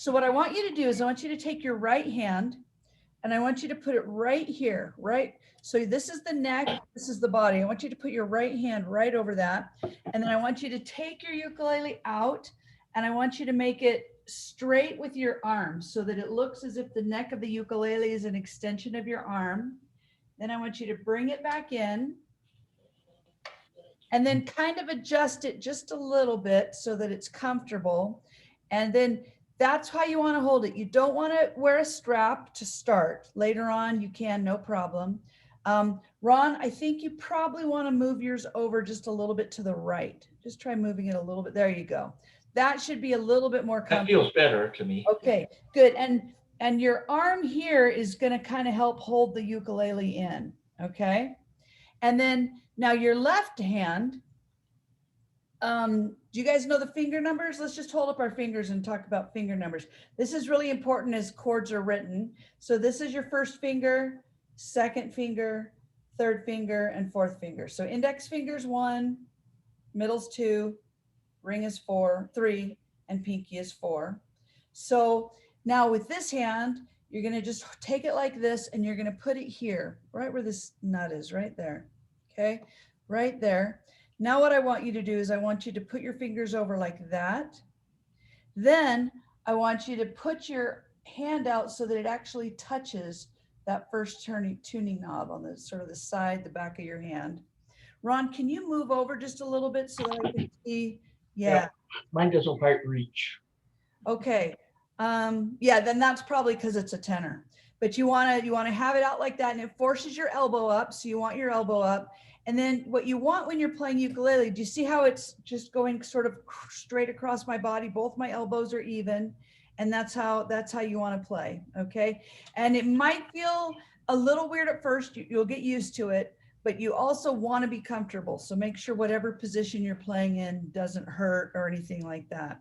So what I want you to do is I want you to take your right hand and I want you to put it right here, right? So this is the neck, this is the body. I want you to put your right hand right over that. And then I want you to take your ukulele out and I want you to make it straight with your arm so that it looks as if the neck of the ukulele is an extension of your arm. Then I want you to bring it back in and then kind of adjust it just a little bit so that it's comfortable. And then that's how you want to hold it. You don't want to wear a strap to start. Later on, you can, no problem. Ron, I think you probably want to move yours over just a little bit to the right. Just try moving it a little bit. There you go. That should be a little bit more comfortable. That feels better to me. Okay, good. And your arm here is going to kind of help hold the ukulele in, okay? And then now your left hand, do you guys know the finger numbers? Let's just hold up our fingers and talk about finger numbers. This is really important as chords are written. So this is your first finger, second finger, third finger, and fourth finger. So index finger is 1, middle's 2, ring is 3, and pinky is 4. So now with this hand, you're gonna just take it like this and you're gonna put it here, right where this nut is, right there, okay? Right there. Now what I want you to do is I want you to put your fingers over like that. Then I want you to put your hand out so that it actually touches that first tuning knob on the sort of the side, the back of your hand. Ron, can you move over just a little bit so that I can see? Yeah. Mine doesn't quite reach. Okay. Yeah, then that's probably because it's a tenor. But you want to have it out like that, and it forces your elbow up. So you want your elbow up. And then what you want when you're playing ukulele, do you see how it's just going sort of straight across my body? Both my elbows are even. And that's how you want to play. Okay. And it might feel a little weird at first. You'll get used to it, but you also want to be comfortable. So make sure whatever position you're playing in doesn't hurt or anything like that.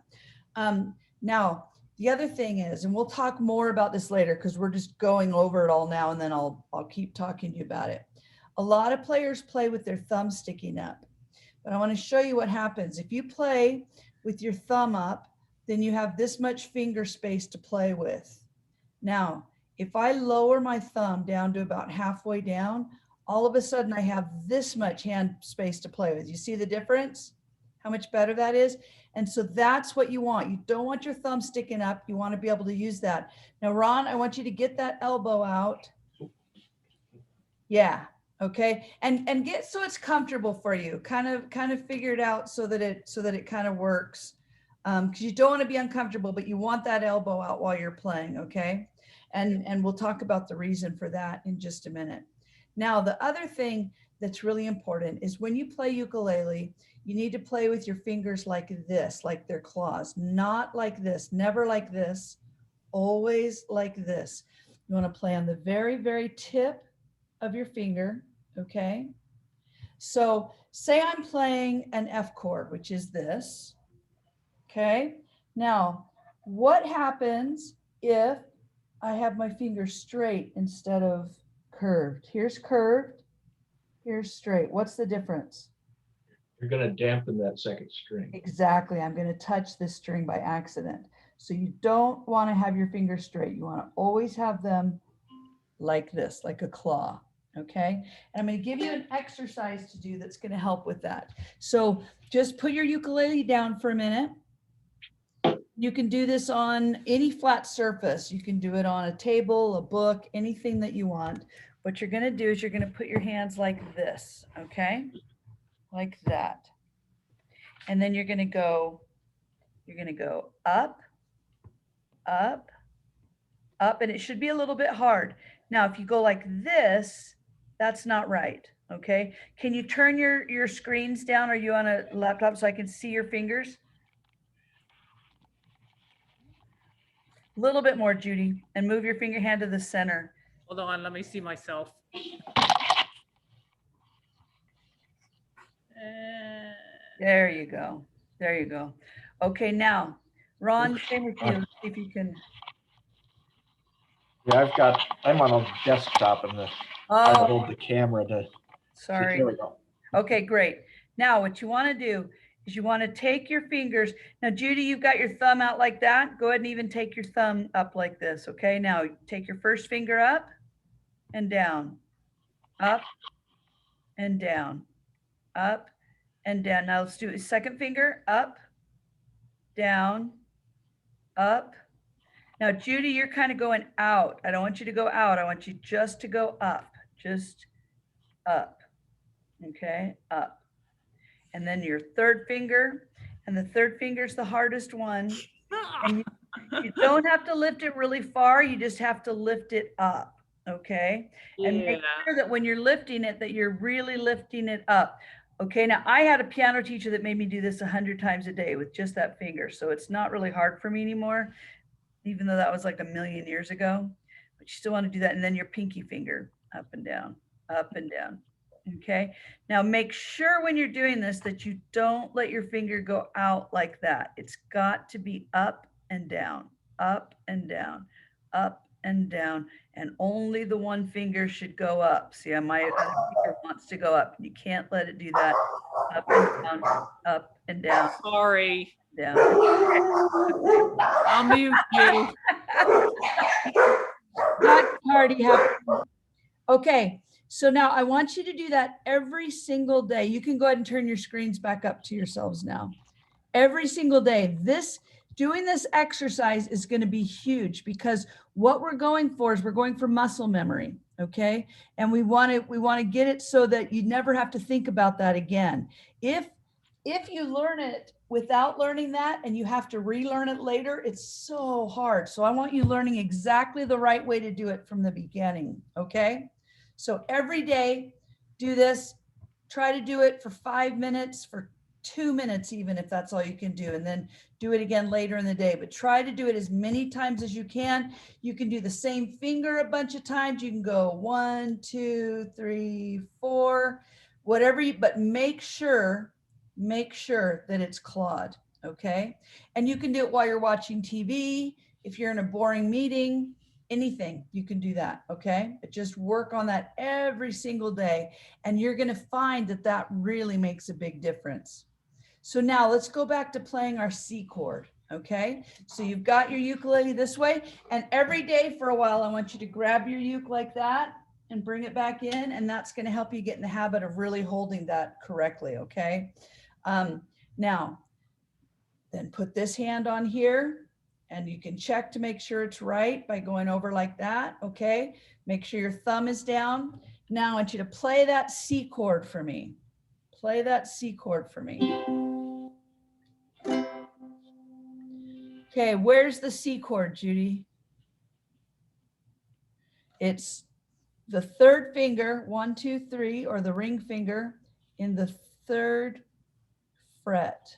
Now, the other thing is, and we'll talk more about this later because we're just going over it all now, and then I'll keep talking to you about it. A lot of players play with their thumb sticking up, but I want to show you what happens. If you play with your thumb up, then you have this much finger space to play with. Now, if I lower my thumb down to about halfway down, all of a sudden I have this much hand space to play with. You see the difference? How much better that is? And so that's what you want. You don't want your thumb sticking up. You want to be able to use that. Now, Ron, I want you to get that elbow out. Yeah. Okay. And get so it's comfortable for you. Kind of figure it out so that it kind of works. Because you don't want to be uncomfortable, but you want that elbow out while you're playing. Okay. And we'll talk about the reason for that in just a minute. Now, the other thing that's really important is when you play ukulele, you need to play with your fingers like this, like they're claws, not like this, never like this, always like this. You want to play on the very, very tip of your finger, okay? So say I'm playing an F chord, which is this, okay? Now, what happens if I have my finger straight instead of curved? Here's curved, here's straight. What's the difference? You're going to dampen that second string. Exactly. I'm going to touch this string by accident. So you don't want to have your fingers straight. You want to always have them like this, like a claw. Okay. And I'm going to give you an exercise to do that's going to help with that. So just put your ukulele down for a minute. You can do this on any flat surface. You can do it on a table, a book, anything that you want. What you're going to do is you're going to put your hands like this. Okay. Like that. And then you're going to go up, up, up, and it should be a little bit hard. Now, if you go like this, that's not right. Okay. Can you turn your screens down? Are you on a laptop so I can see your fingers? A little bit more, Judy, and move your finger hand to the center. Hold on, let me see myself. There you go. There you go. Okay, now, Ron, same with you. Let's see if you can. Yeah, I'm on a desktop and I hold the camera to. Sorry. There we go. Okay, great. Now, what you want to do is you want to take your fingers. Now, Judy, you've got your thumb out like that. Go ahead and even take your thumb up like this. Okay. Now take your first finger up and down, up and down, up and down. Now let's do a second finger up, down, up. Now, Judy, you're kind of going out. I don't want you to go out. I want you just to go up, just up. Okay, up. And then your third finger, and the third finger is the hardest one. And you don't have to lift it really far. You just have to lift it up. Okay. And make sure that when you're lifting it, that you're really lifting it up. Okay. Now I had a piano teacher that made me do this 100 times a day with just that finger. So it's not really hard for me anymore, even though that was like a million years ago, but you still want to do that. And then your pinky finger up and down, up and down. Okay. Now make sure when you're doing this that you don't let your finger go out like that. It's got to be up and down, up and down, up and down. And only the one finger should go up. See, my other finger wants to go up. You can't let it do that. Up and down, up and down. Sorry. Down. I'll mute you. That party happened. Okay. So now I want you to do that every single day. You can go ahead and turn your screens back up to yourselves now. Every single day. Doing this exercise is going to be huge because what we're going for is we're going for muscle memory. Okay. And we want to get it so that you never have to think about that again. If you learn it without learning that and you have to relearn it later, it's so hard. So I want you learning exactly the right way to do it from the beginning. Okay. So every day, do this. Try to do it for 5 minutes, for 2 minutes, even if that's all you can do, and then do it again later in the day. But try to do it as many times as you can. You can do the same finger a bunch of times. You can go 1, 2, 3, 4, whatever but make sure that it's clawed. Okay. And you can do it while you're watching TV. If you're in a boring meeting, anything, you can do that. Okay. But just work on that every single day. And you're going to find that that really makes a big difference. So now let's go back to playing our C chord. Okay. So you've got your ukulele this way, and every day for a while, I want you to grab your uke like that and bring it back in. And that's going to help you get in the habit of really holding that correctly. Okay. Now then put this hand on here. And you can check to make sure it's right by going over like that. Okay. Make sure your thumb is down. Now I want you to play that C chord for me. Play that C chord for me. Okay. Where's the C chord, Judy? It's the third finger, 1, 2, 3, or the ring finger in the third fret.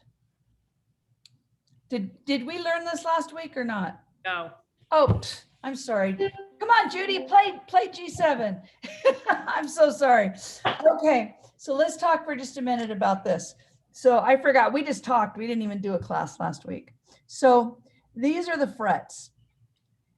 Did we learn this last week or not? No. Oh, I'm sorry. Come on, Judy, play G7. I'm so sorry. Okay, so let's talk for just a minute about this. So I forgot, we just talked. We didn't even do a class last week. So these are the frets.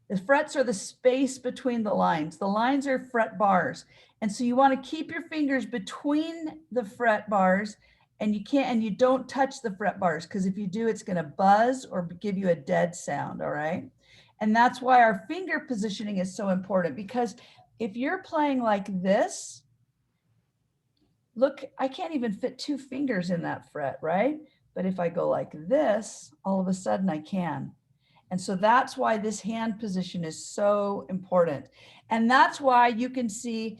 The frets are the space between the lines. The lines are fret bars. And so you want to keep your fingers between the fret bars, and you don't touch the fret bars, because if you do, it's going to buzz or give you a dead sound. All right. And that's why our finger positioning is so important, because if you're playing like this, look, I can't even fit 2 fingers in that fret, right? But if I go like this, all of a sudden I can. And so that's why this hand position is so important. And that's why you can see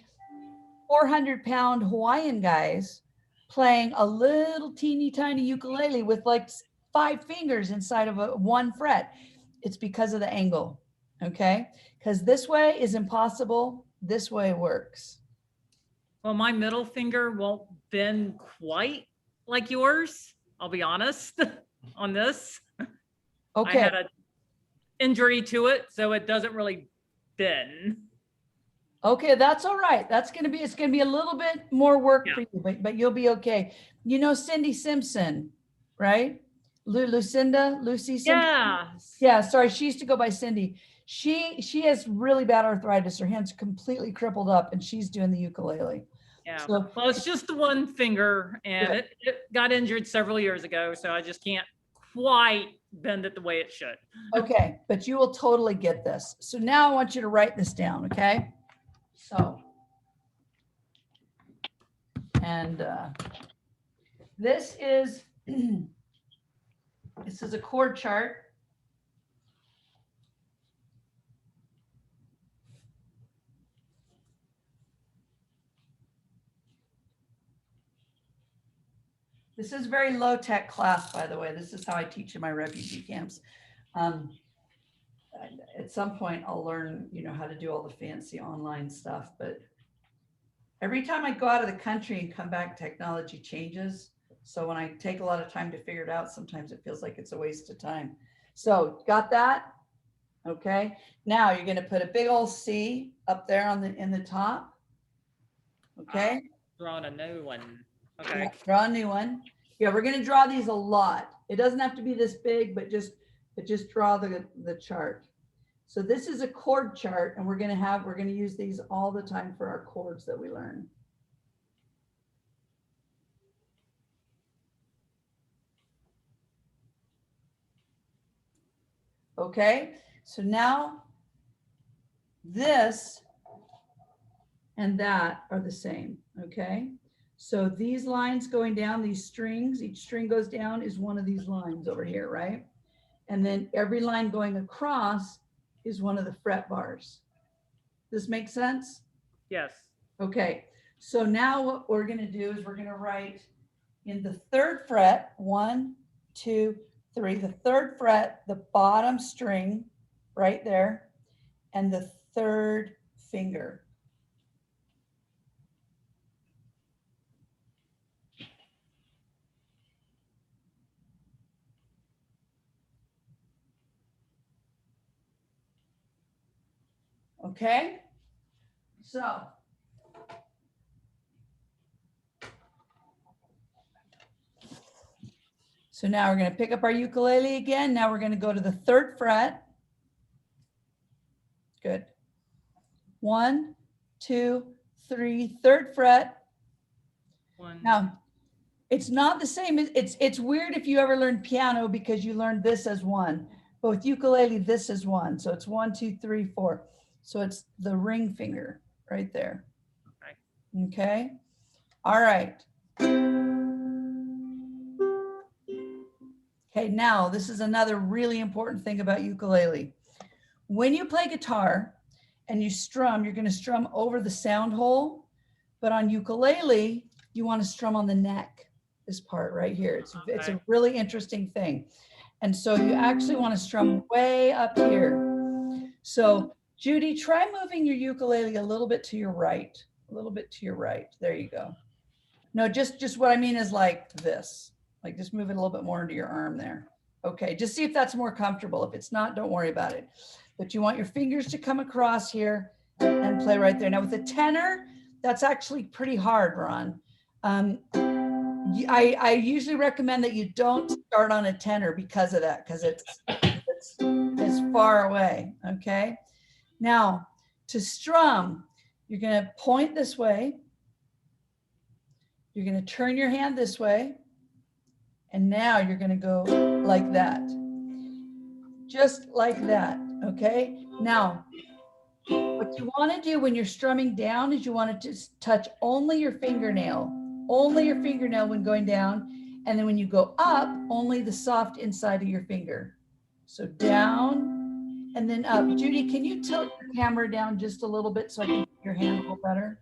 400-pound Hawaiian guys playing a little teeny tiny ukulele with like 5 fingers inside of one fret. It's because of the angle. Okay. Because this way is impossible. This way works. Well, my middle finger won't bend quite like yours. I'll be honest on this. Okay. I had an injury to it, so it doesn't really bend. Okay, that's all right. It's going to be a little bit more work for you, but you'll be okay. You know Cindy Simpson, right? Lucy Simpson. Yeah. Yeah, sorry, she used to go by Cindy. She has really bad arthritis. Her hands are completely crippled up, and she's doing the ukulele. Yeah, So well, it's just the one finger and it got injured several years ago, so I just can't quite bend it the way it should. okay, but you will totally get this. So now I want you to write this down, okay? So, and this is this is a chord chart. This is very low tech class, by the way. This is how I teach in my refugee camps. At some point I'll learn, you know, how to do all the fancy online stuff, but every time I go out of the country and come back, technology changes. So when I take a lot of time to figure it out, sometimes it feels like it's a waste of time. So got that? Okay. Now you're going to put a big old C up there on in the top. Okay. Drawing a new one. Okay. Yeah, draw a new one. Yeah, we're going to draw these a lot. It doesn't have to be this big, but just draw the chart. So this is a chord chart, and we're going to use these all the time for our chords that we learn. Okay, so now this and that are the same, okay? So these lines going down, these strings, each string goes down is one of these lines over here, right? And then every line going across is one of the fret bars. This makes sense? Yes. Okay, so now what we're going to do is we're going to write in the third fret, 1, 2, 3, the third fret, the bottom string right there, and the third finger. Okay, so now we're going to pick up our ukulele again. Now we're going to go to the third fret. Good. 1, 2, 3, third fret. One. Now, it's not the same. It's weird if you ever learned piano because you learned this as 1. But with ukulele, this is 1. So it's 1, 2, 3, 4. So it's the ring finger right there. Okay. Okay. All right. Okay, now this is another really important thing about ukulele. When you play guitar and you strum, you're going to strum over the sound hole. But on ukulele, you want to strum on the neck, this part right here. It's a really interesting thing. And so you actually want to strum way up here. So Judy, try moving your ukulele a little bit to your right, a little bit to your right. There you go. No, just what I mean is like this, like just move it a little bit more into your arm there. Okay, just see if that's more comfortable. If it's not, don't worry about it. But you want your fingers to come across here and play right there. Now with a tenor, that's actually pretty hard, Ron. I usually recommend that you don't start on a tenor because of that, because it's far away, okay? Now, to strum, you're going to point this way. You're going to turn your hand this way. And now you're going to go like that. Just like that, okay? Now, what you want to do when you're strumming down is you want to just touch only your fingernail when going down. And then when you go up, only the soft inside of your finger. So down and then up. Judy, can you tilt your camera down just a little bit so I can get your hand a little better?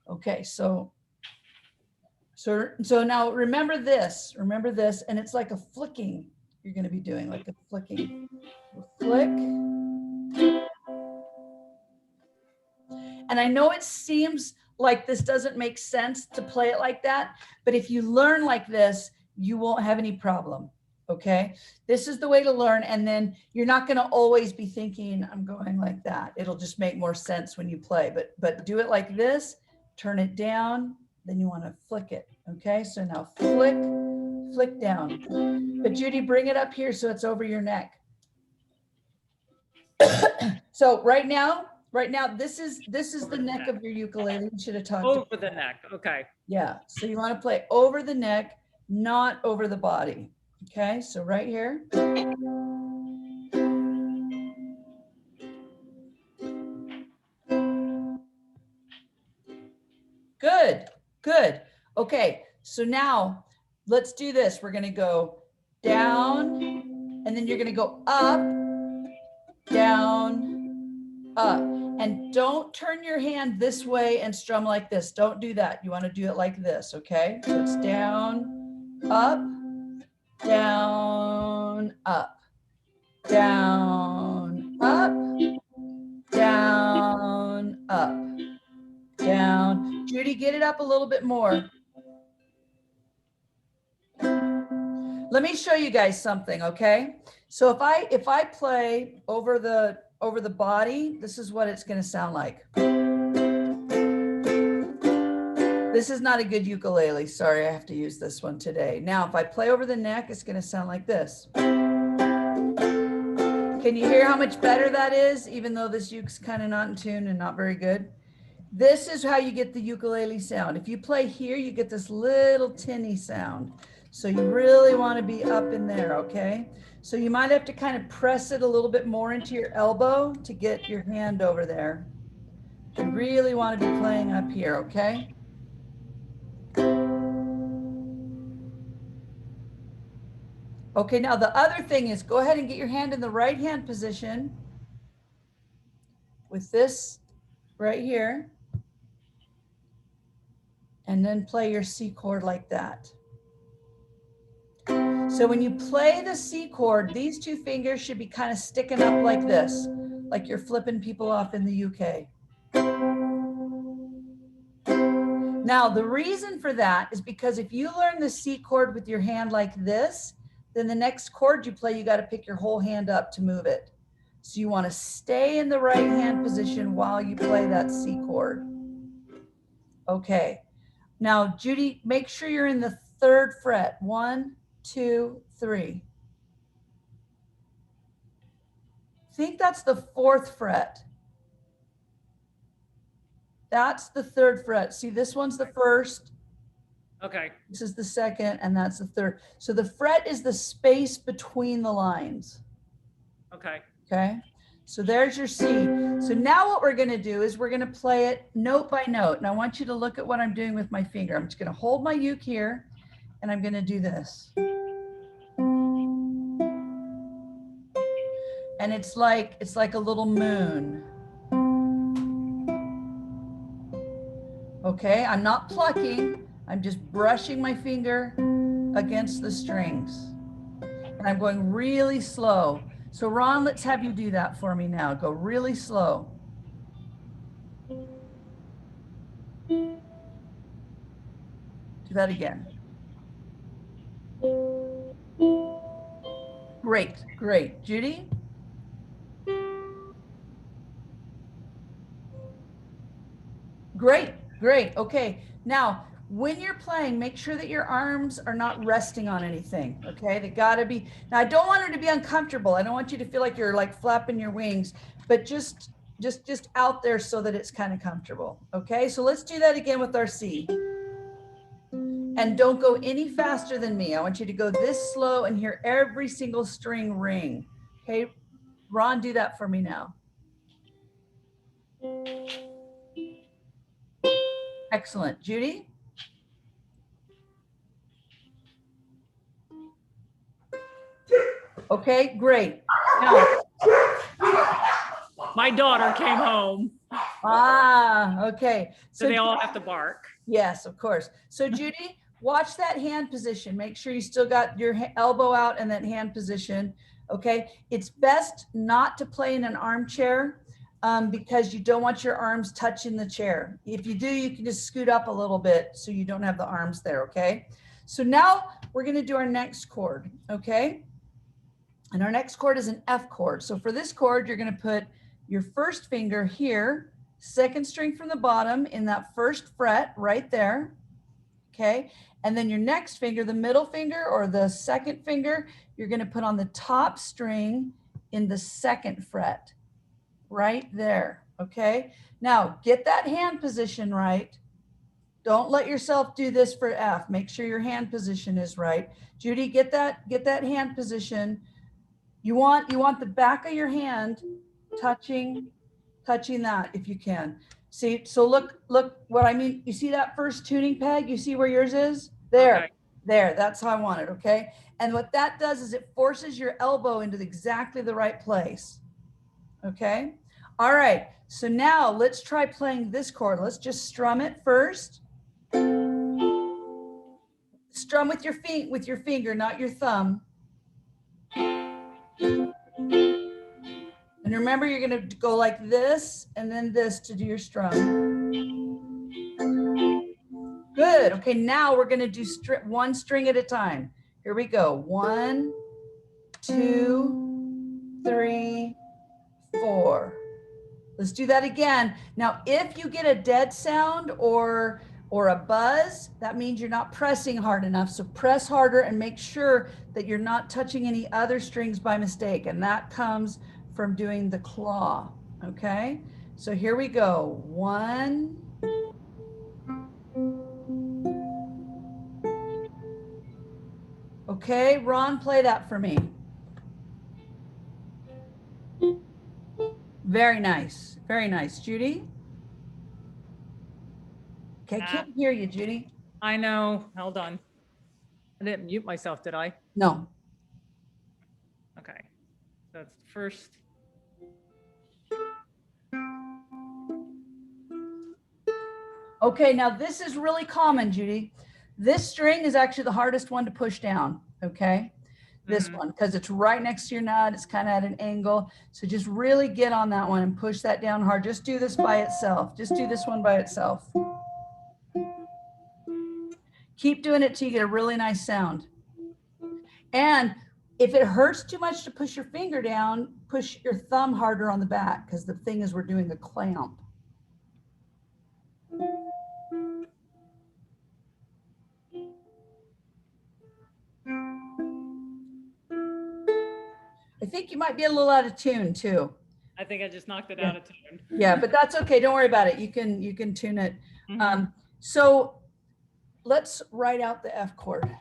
Okay, so now remember this, and it's like a flicking you're going to be doing, like a flicking. Flick. And I know it seems like this doesn't make sense to play it like that, but if you learn like this, you won't have any problem, okay? This is the way to learn, and then you're not going to always be thinking, I'm going like that. It'll just make more sense when you play, but do it like this, turn it down, then you want to flick it, okay? So now flick down. But Judy, bring it up here so it's over your neck. So right now, Right now, this is Over the the neck neck. of your ukulele. We should have talked. Over the neck. Okay. Yeah, so you want to play over the neck, not over the body. Okay, so right here. Good, good. Okay, so now let's do this. We're going to go down, and then you're going to go up, down, up. And don't turn your hand this way and strum like this. Don't do that. You want to do it like this, okay? So it's down, up, down, up, down, up, down, up, down. Judy, get it up a little bit more. Let me show you guys something, okay? So if I play over the body, this is what it's going to sound like. This is not a good ukulele. Sorry, I have to use this one today. Now, if I play over the neck, it's going to sound like this. Can you hear how much better that is, even though this uke's kind of not in tune and not very good? This is how you get the ukulele sound. If you play here, you get this little tinny sound. So you really want to be up in there, okay? So you might have to kind of press it a little bit more into your elbow to get your hand over there. You really want to be playing up here, okay? Okay, now the other thing is go ahead and get your hand in the right hand position with this right here. And then play your C chord like that. So when you play the C chord, these two fingers should be kind of sticking up like this, like you're flipping people off in the UK. Now, the reason for that is because if you learn the C chord with your hand like this, then the next chord you play, you got to pick your whole hand up to move it. So you want to stay in the right hand position while you play that C chord. Okay. Now, Judy, make sure you're in the 3rd fret. 1, 2, 3. I think that's the 4th fret. That's the 3rd fret. See, this one's the 1st. Okay. This is the 2nd, and that's the 3rd. So the fret is the space between the lines. Okay. Okay. So there's your C. So now what we're going to do is we're going to play it note by note. And I want you to look at what I'm doing with my finger. I'm just going to hold my uke here, and I'm going to do this. And it's like a little moon. Okay, I'm not plucking, I'm just brushing my finger against the strings. And I'm going really slow. So Ron, let's have you do that for me now. Go really slow. Do that again. Great, great. Judy? Great, great. Okay. Now, when you're playing, make sure that your arms are not resting on anything. Okay. They got to be. Now, I don't want them to be uncomfortable. I don't want you to feel like you're like flapping your wings, but just out there so that it's kind of comfortable. Okay. So let's do that again with our C. And don't go any faster than me. I want you to go this slow and hear every single string ring. Okay. Ron, do that for me now. Excellent. Judy? Okay, great. Now, My daughter came home, okay. so they all have to bark. Yes, of course. So Judy, watch that hand position. Make sure you still got your elbow out in that hand position. Okay. It's best not to play in an armchair because you don't want your arms touching the chair. If you do, you can just scoot up a little bit so you don't have the arms there. Okay. So now we're going to do our next chord. Okay. And our next chord is an F chord. So for this chord, you're going to put your first finger here, 2nd string from the bottom in that 1st fret right there. Okay. And then your next finger, the middle finger or the 2nd finger, you're going to put on the top string in the 2nd fret right there. Okay. Now get that hand position right. Don't let yourself do this for F. Make sure your hand position is right. Judy, get that hand position. You want the back of your hand touching that if you can. See, so look what I mean. You see that first tuning peg? You see where yours is? There. Okay. There. That's how I want it, okay? And what that does is it forces your elbow into exactly the right place. Okay? All right. So now let's try playing this chord. Let's just strum it first. Strum with your feet, with your finger, not your thumb. And remember, you're going to go like this and then this to do your strum. Good. Okay, now we're going to do one string at a time. Here we go. 1, 2, 3, 4. Let's do that again. Now, if you get a dead sound or a buzz, that means you're not pressing hard enough. So press harder and make sure that you're not touching any other strings by mistake. And that comes from doing the claw. Okay, so here we go. 1. Okay, Ron, play that for me. Very nice. Very nice. Judy? Okay, I can't hear you, Judy. I know. Hold on. I didn't mute myself, did I? No. Okay. That's the first. Okay, now this is really common, Judy. This string is actually the hardest one to push down, okay? This one, because it's right next to your nut. It's kind of at an angle. So just really get on that one and push that down hard. Just do this by itself. Just do this one by itself. Keep doing it till you get a really nice sound. And if it hurts too much to push your finger down, push your thumb harder on the back, because the thing is we're doing the clamp. I think you might be a little out of tune too. I think I just knocked it out of tune. Yeah, but that's okay. Don't worry about it. You can tune it. So let's write out the F chord.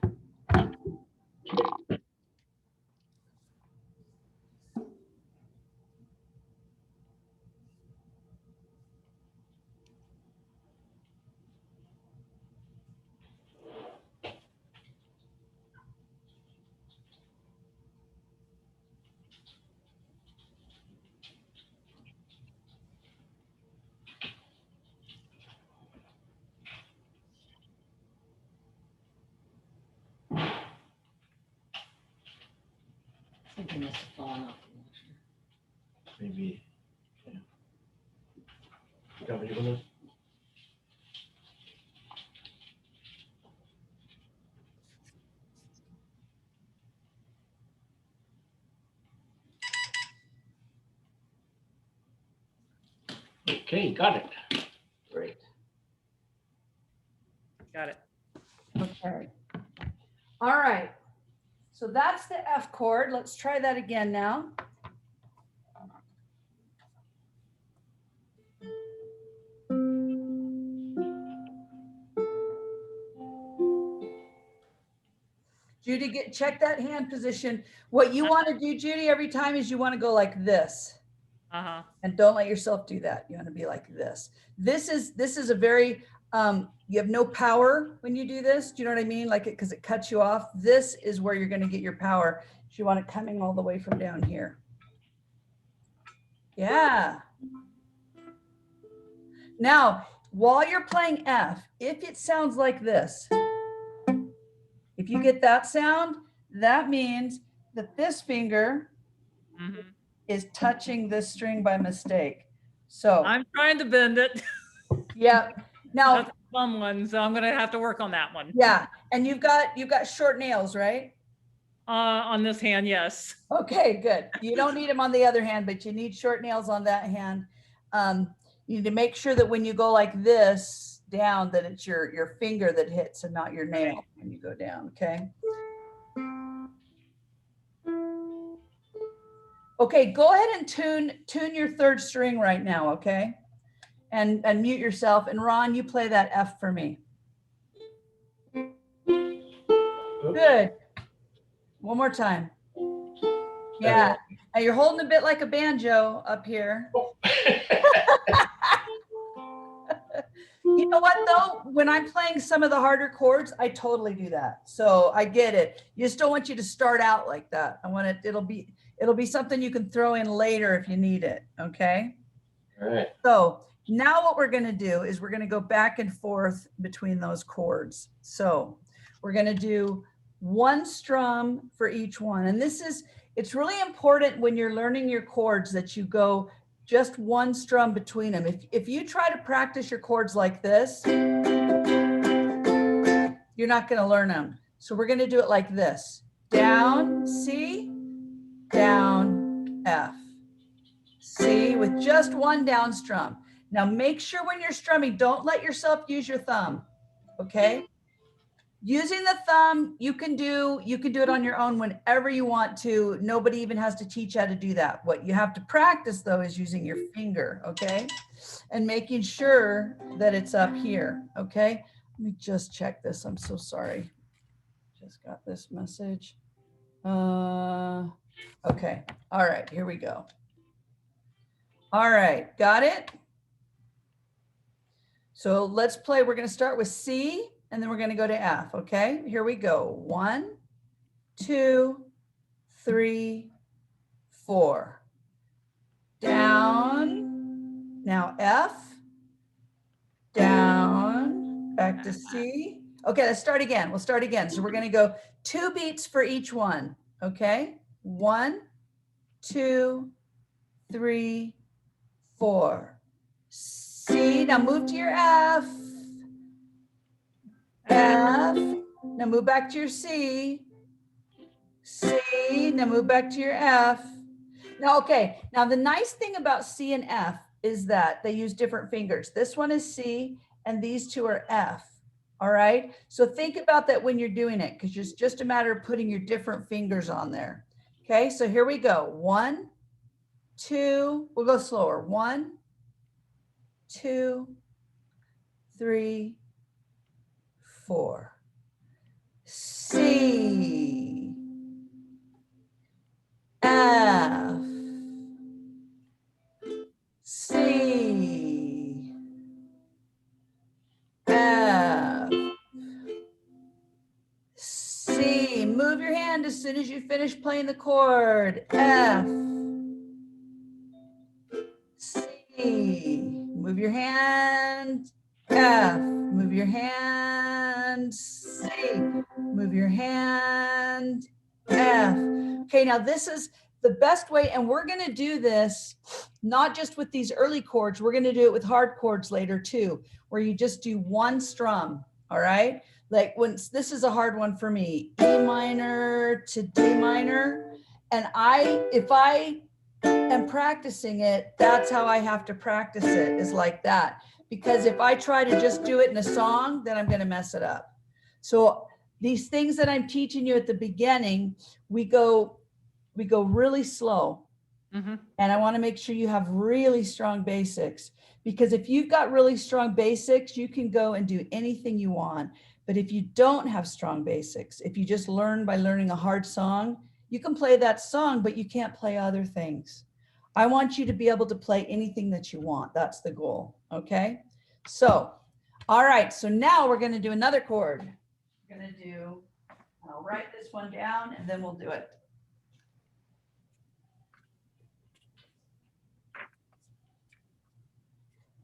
Something must have fallen off. Maybe. Yeah. You got me doing this? Okay, got it. Great. Got it. Okay. All right. So that's the F chord. Let's try that again now. Judy, check that hand position. What you want to do, Judy, every time is you want to go like this. And don't let yourself do that. You want to be like this. This is a very, you have no power when you do this. Do you know what I mean? Like it, because it cuts you off. This is where you're going to get your power. So you want it coming all the way from down here. Yeah. Now, while you're playing F, if it sounds like this, if you get that sound, that means that this finger is touching this string by mistake. So I'm trying to bend it. Yeah. Now, that's a fun one, so I'm gonna have to work on that one. Yeah, and you've got short nails, right? On this hand, yes. Okay, good. You don't need them on the other hand, but you need short nails on that hand. You need to make sure that when you go like this down, that it's your finger that hits and not your nail when you go down. Okay. Okay, go ahead and tune your third string right now, okay? And mute yourself. And Ron, you play that F for me. Good. One more time. Yeah. Now you're holding a bit like a banjo up here. You know what though? When I'm playing some of the harder chords, I totally do that. So I get it. You just don't want you to start out like that. I want it, it'll be something you can throw in later if you need it. Okay. All right. So now what we're going to do is we're going to go back and forth between those chords. So we're going to do one strum for each one. And it's really important when you're learning your chords that you go just one strum between them. If you try to practice your chords like this, you're not going to learn them. So we're going to do it like this. Down, C, down, F. C with just one down strum. Now make sure when you're strumming, don't let yourself use your thumb, okay? Using the thumb, you can do it on your own whenever you want to. Nobody even has to teach you how to do that. What you have to practice though is using your finger, okay? And making sure that it's up here, okay? Let me just check this. I'm so sorry. Just got this message. Okay. All right, here we go. All right, got it? So let's play. We're going to start with C and then we're going to go to F. Okay, here we go. 1, 2, 3, 4. Down. Now F. Down. Back to C. Okay, let's start again. We'll start again. So we're going to go 2 beats for each one. Okay, 1, 2, 3, 4. C. Now move to your F. F. Now move back to your C. C. Now move back to your F. Now, okay. Now the nice thing about C and F is that they use different fingers. This one is C and these two are F. All right. So think about that when you're doing it because it's just a matter of putting your different fingers on there. Okay. So here we go. 1, 2. We'll go slower. 1, 2, 3, 4. C, F, C, F, C. Move your hand as soon as you finish playing the chord. F, C. Move your hand. F. Move your hand. C. Move your hand. F. Okay, now this is the best way, and we're going to do this not just with these early chords. We're going to do it with hard chords later too, where you just do one strum. All right, like when this is a hard one for me, E minor to D minor, and if I am practicing it, that's how I have to practice it, is like that. Because if I try to just do it in a song, then I'm going to mess it up. So these things that I'm teaching you at the beginning, we go really slow. Mm-hmm. And I want to make sure you have really strong basics, because if you've got really strong basics, you can go and do anything you want. But if you don't have strong basics, if you just learn by learning a hard song, you can play that song, but you can't play other things. I want you to be able to play anything that you want. That's the goal. Okay. So, all right. So now we're going to do another chord. We're going to do, I'll write this one down and then we'll do it.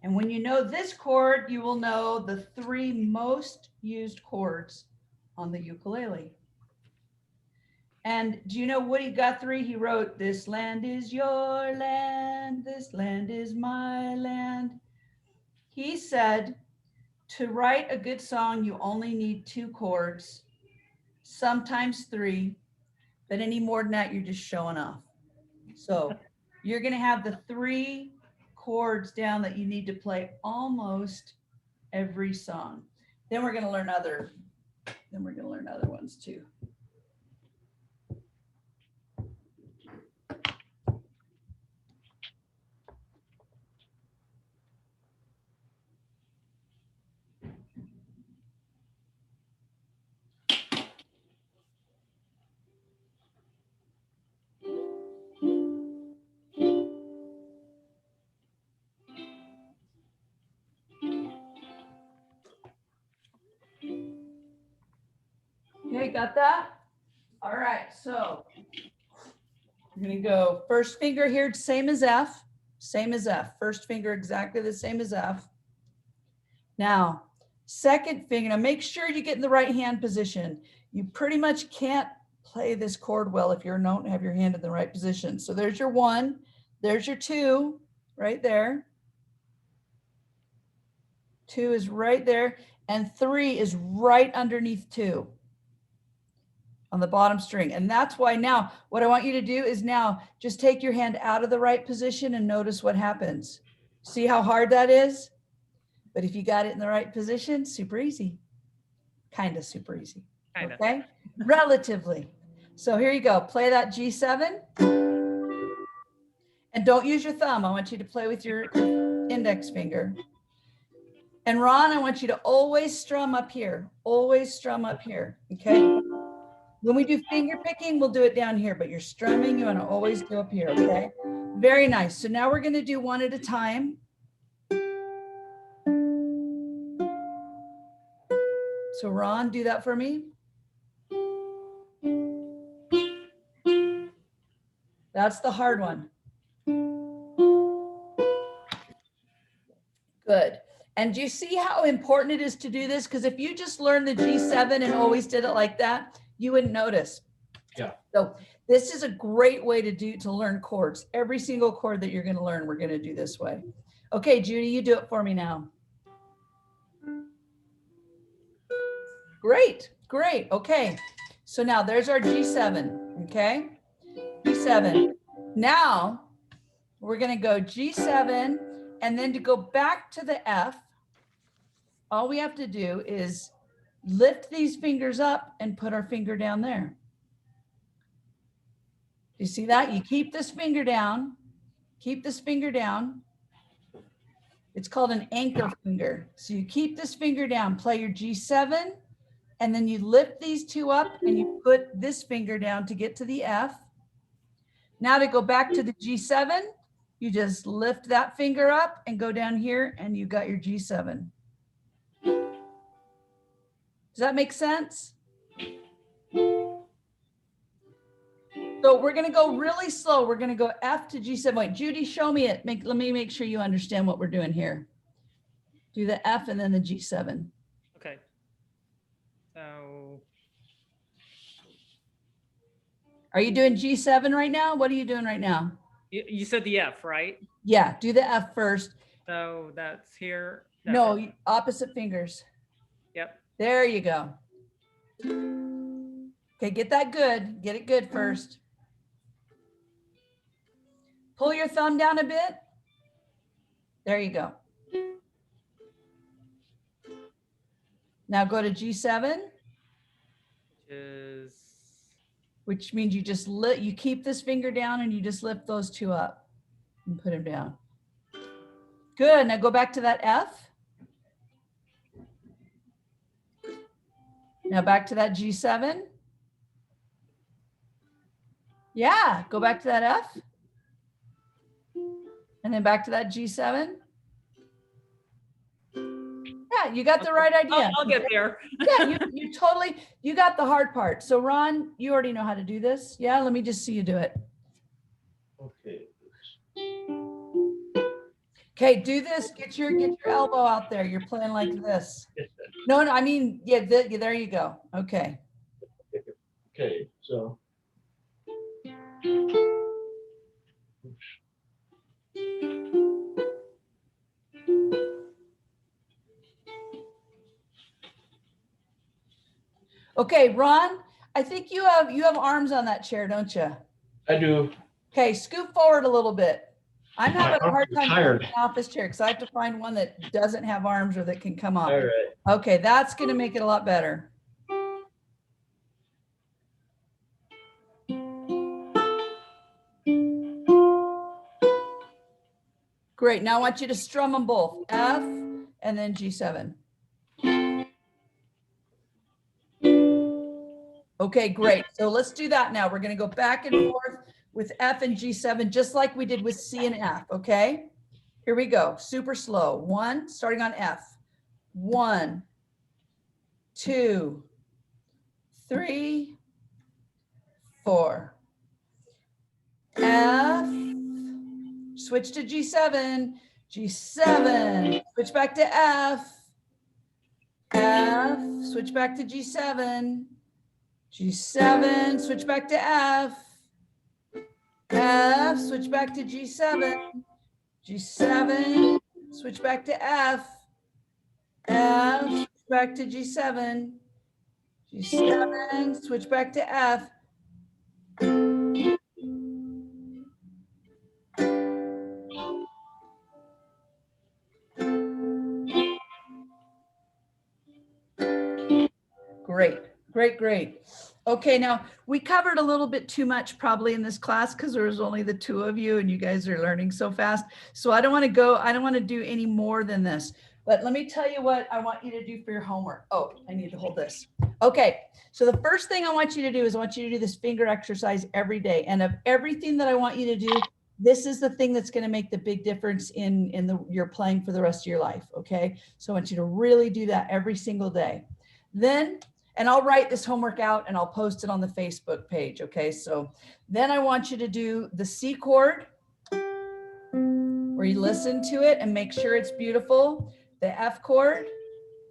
And when you know this chord, you will know the 3 most used chords on the ukulele. And do you know Woody Guthrie? He wrote, "This land is your land, this land is my land." He said, to write a good song, you only need 2 chords, sometimes 3, but any more than that, you're just showing off. So you're going to have the 3 chords down that you need to play almost every song. Then we're going to learn other ones too. Okay, got that? All right, so we're gonna go first finger here, same as F, same as F. First finger exactly the same as F. Now, second finger, now make sure you get in the right hand position. You pretty much can't play this chord well if you don't have your hand in the right position. So there's your 1, there's your 2, right there. 2 is right there, and 3 is right underneath 2 on the bottom string. And that's why now what I want you to do is now just take your hand out of the right position and notice what happens. See how hard that is? But if you got it in the right position, super easy. Kind of super easy. Kinda. Okay? Relatively. So here you go. Play that G7. And don't use your thumb. I want you to play with your index finger. And Ron, I want you to always strum up here. Always strum up here. Okay? When we do finger picking, we'll do it down here, but you're strumming, you want to always do up here, okay? Very nice. So now we're going to do one at a time. So Ron, do that for me. That's the hard one. Good. And do you see how important it is to do this? Because if you just learned the G7 and always did it like that, you wouldn't notice. Yeah. So this is a great way to learn chords. Every single chord that you're going to learn, we're going to do this way. Okay, Judy, you do it for me now. Great, great. Okay. So now there's our G7, okay? G7. Now we're going to go G7, and then to go back to the F, all we have to do is lift these fingers up and put our finger down there. You see that? You keep this finger down, keep this finger down. It's called an anchor finger. So you keep this finger down, play your G7, and then you lift these two up and you put this finger down to get to the F. Now to go back to the G7, you just lift that finger up and go down here and you got your G7. Does that make sense? So we're going to go really slow. We're going to go F to G7. Wait, Judy, show me it. Let me make sure you understand what we're doing here. Do the F and then the G7. Okay. So Are you doing G7 right now? What are you doing right now? you said the F, right? Yeah, do the F first. So that's here. No, opposite fingers. Yep. There you go. Okay, get that good. Get it good first. Pull your thumb down a bit. There you go. Now go to G7. Which means you just you keep this finger down and you just lift those two up and put them down. Good. Now go back to that F. Now back to that G7. Yeah, go back to that F. And then back to that G7. Yeah, you got the right idea. I'll get there. Yeah, you totally, you got the hard part. So Ron, you already know how to do this. Yeah, let me just see you do it. Okay. Okay, do this. Get your elbow out there. You're playing like this. No, I mean, yeah, there you go. Okay. Okay, so. Okay, Ron, I think you have arms on that chair, don't you? I do. Okay, scoot forward a little bit. I'm having a hard time tired. getting off this chair because I have to find one that doesn't have arms or that can come off. All right. Okay, that's going to make it a lot better. Great. Now I want you to strum them both. F and then G7. Okay, great. So let's do that now. We're going to go back and forth with F and G7, just like we did with C and F, okay? Here we go, super slow. 1, starting on F. 1, 2, 3, 4. F, switch to G7, G7, switch back to F, F, switch back to G7, G7, switch back to F, F, switch back to G7, G7, switch back to F, F, switch back to G7, G7, switch back to F. Great, great, great. Okay, now we covered a little bit too much probably in this class because there was only the 2 of you and you guys are learning so fast. So I don't want to do any more than this. But let me tell you what I want you to do for your homework. Oh, I need to hold this. Okay, so the first thing I want you to do is I want you to do this finger exercise every day. And of everything that I want you to do, this is the thing that's going to make the big difference in your playing for the rest of your life. Okay, so I want you to really do that every single day. Then, and I'll write this homework out and I'll post it on the Facebook page. Okay, so then I want you to do the C chord, where you listen to it and make sure it's beautiful. The F chord,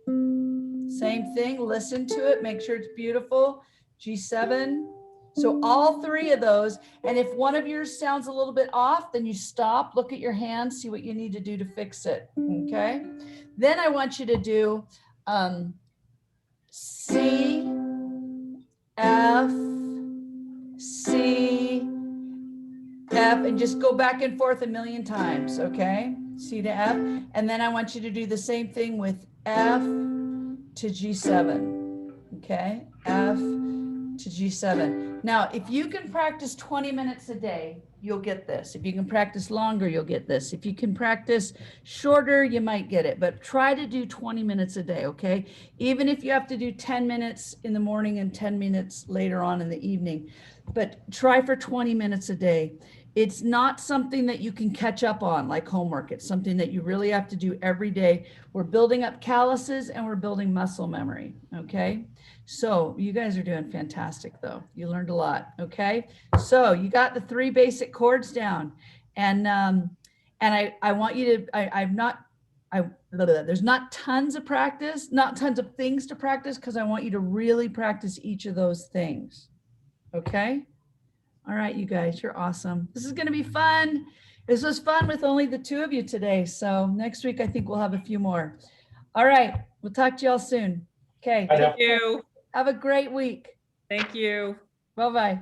same thing, listen to it, make sure it's beautiful. G7. So all 3 of those. And if one of yours sounds a little bit off, then you stop, look at your hands, see what you need to do to fix it. Okay. Then I want you to do C, F, C, F, and just go back and forth a million times, okay? C to F, and then I want you to do the same thing with F to G7, okay? F to G7. Now, if you can practice 20 minutes a day, you'll get this. If you can practice longer, you'll get this. If you can practice shorter, you might get it, but try to do 20 minutes a day, okay? Even if you have to do 10 minutes in the morning and 10 minutes later on in the evening, but try for 20 minutes a day. It's not something that you can catch up on like homework. It's something that you really have to do every day. We're building up calluses and we're building muscle memory, okay? So you guys are doing fantastic though. You learned a lot, okay? So you got the 3 basic chords down, and I want you to, there's not tons of practice, not tons of things to practice, because I want you to really practice each of those things, okay? All right, you guys, you're awesome. This is going to be fun. This was fun with only the 2 of you today. So next week, I think we'll have a few more. All right, we'll talk to y'all soon. Okay. I know. Thank you. Have a great week. Thank you. Bye-bye.